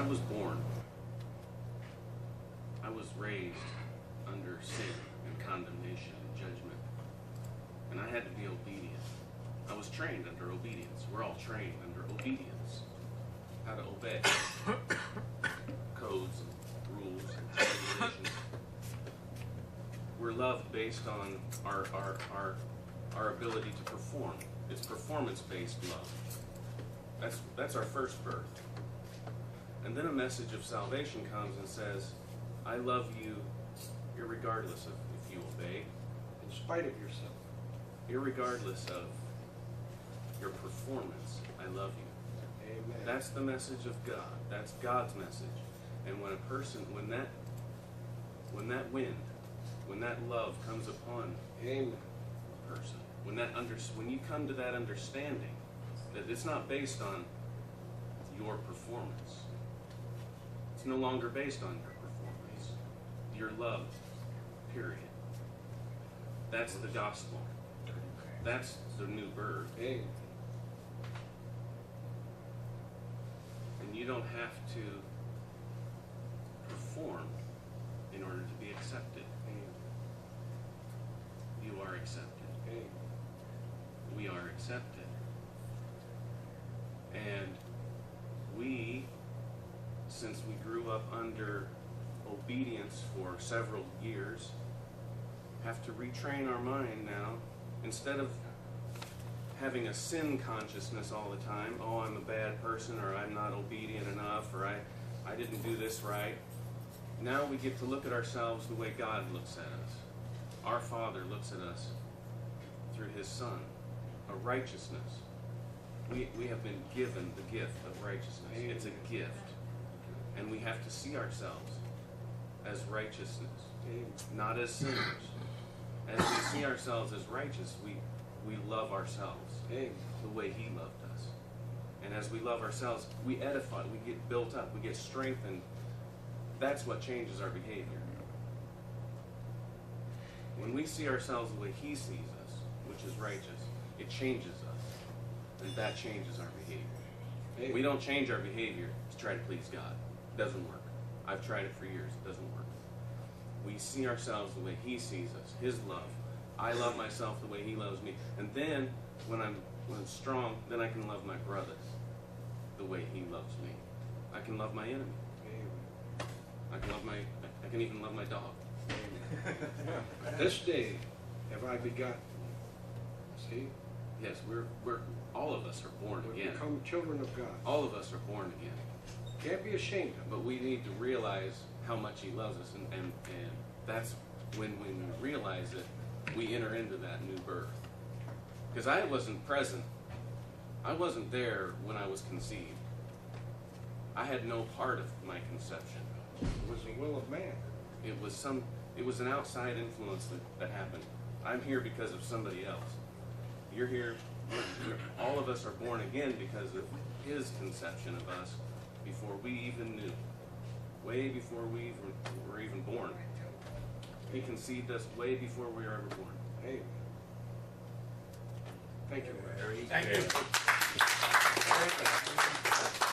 was born, I was raised under sin and condemnation and judgment. And I had to be obedient. I was trained under obedience. We're all trained under obedience. How to obey. Codes and rules and regulations. We're loved based on our ability to perform. It's performance-based love. That's our first birth. And then a message of salvation comes and says, I love you irregardless of if you obey. In spite of yourself. Irregardless of your performance, I love you. Amen. That's the message of God. That's God's message. And when a person, when that wind, when that love comes upon Amen. a person, when you come to that understanding that it's not based on your performance, it's no longer based on your performance. You're loved, period. That's the gospel. That's the new birth. Amen. And you don't have to perform in order to be accepted. You are accepted. We are accepted. And we, since we grew up under obedience for several years, have to retrain our mind now. Instead of having a sin consciousness all the time, oh, I'm a bad person, or I'm not obedient enough, or I didn't do this right. Now we get to look at ourselves the way God looks at us. Our Father looks at us through His Son, a righteousness. We have been given the gift of righteousness. It's a gift. And we have to see ourselves as righteousness, not as sinners. As we see ourselves as righteous, we love ourselves the way He loved us. And as we love ourselves, we edify, we get built up, we get strengthened. That's what changes our behavior. When we see ourselves the way He sees us, which is righteous, it changes us. And that changes our behavior. We don't change our behavior to try to please God. It doesn't work. I've tried it for years. It doesn't work. We see ourselves the way He sees us, His love. I love myself the way He loves me. And then, when I'm strong, then I can love my brothers the way He loves me. I can love my enemy. I can even love my dog. This day have I begotten. See? Yes, we're all of us are born We again. become children of God. All of us are born again. Can't be ashamed of it. But we need to realize how much He loves us, and that's when we realize it, we enter into that new birth. Because I wasn't present. I wasn't there when I was conceived. I had no part of my conception. It was the will of man. It was an outside influence that happened. I'm here because of somebody else. You're here. All of us are born again because of His conception of us before we even knew. Way before we were even born. He conceived us way before we were ever born. Hey. Thank you, Larry. Thank you.